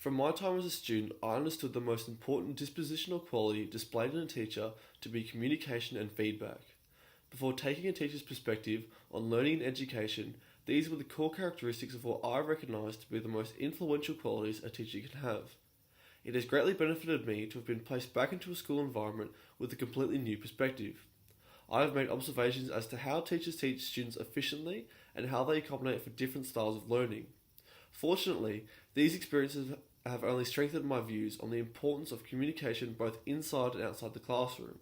From my time as a student, I understood the most important dispositional quality displayed in a teacher to be communication and feedback. Before taking a teacher's perspective on learning and education, these were the core characteristics of what I recognise to be the most influential qualities a teacher can have. It has greatly benefited me to have been placed back into a school environment with a completely new perspective. I have made observations as to how teachers teach students efficiently and how they accommodate for different styles of learning. Fortunately, these experiences have only strengthened my views on the importance of communication both inside and outside the classroom.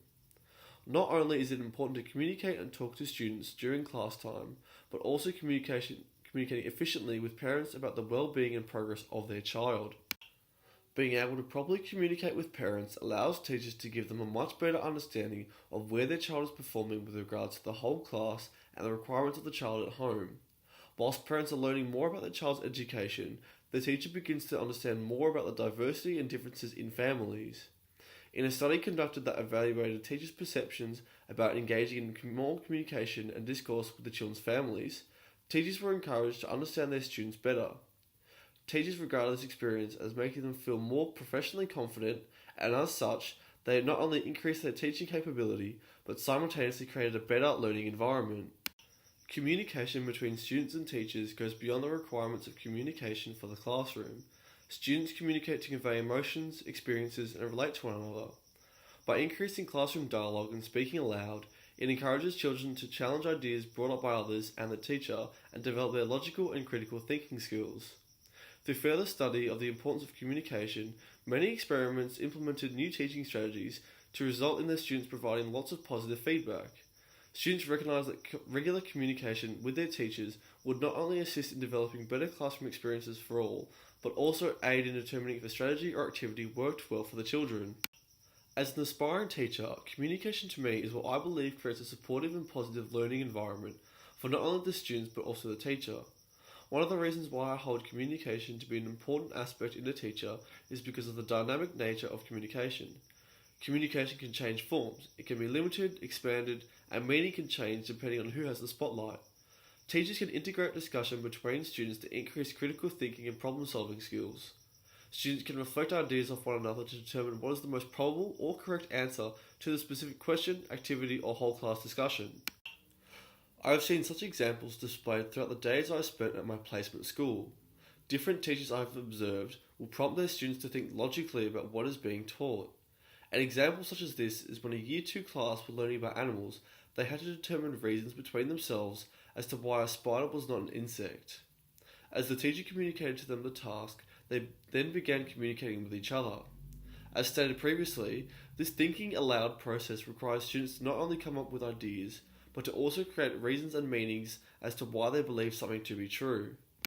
Not only is it important to communicate and talk to students during class time, but also communicating efficiently with parents about the well-being and progress of their child. Being able to properly communicate with parents allows teachers to give them a much better understanding of where their child is performing with regards to the whole class and the requirements of the child at home. Whilst parents are learning more about their child's education, the teacher begins to understand more about the diversity and differences in families. In a study conducted that evaluated teachers' perceptions about engaging in more communication and discourse with the children's families, teachers were encouraged to understand their students better. Teachers regarded this experience as making them feel more professionally confident, and as such, they not only increased their teaching capability, but simultaneously created a better learning environment. Communication between students and teachers goes beyond the requirements of communication for the classroom. Students communicate to convey emotions, experiences, and relate to one another. By increasing classroom dialogue and speaking aloud, it encourages children to challenge ideas brought up by others and the teacher and develop their logical and critical thinking skills. Through further study of the importance of communication, many experiments implemented new teaching strategies to result in their students providing lots of positive feedback. Students recognise that regular communication with their teachers would not only assist in developing better classroom experiences for all, but also aid in determining if a strategy or activity worked well for the children. As an aspiring teacher, communication to me is what I believe creates a supportive and positive learning environment for not only the students but also the teacher. One of the reasons why I hold communication to be an important aspect in a teacher is because of the dynamic nature of communication. Communication can change forms. It can be limited, expanded, and meaning can change depending on who has the spotlight. Teachers can integrate discussion between students to increase critical thinking and problem-solving skills. Students can reflect ideas off one another to determine what is the most probable or correct answer to the specific question, activity, or whole class discussion. I have seen such examples displayed throughout the days I spent at my placement school. Different teachers I have observed will prompt their students to think logically about what is being taught. An example such as this is when a Year 2 class were learning about animals, they had to determine reasons between themselves as to why a spider was not an insect. As the teacher communicated to them the task, they then began communicating with each other. As stated previously, this thinking aloud process requires students to not only come up with ideas, but to also create reasons and meanings as to why they believe something to be true.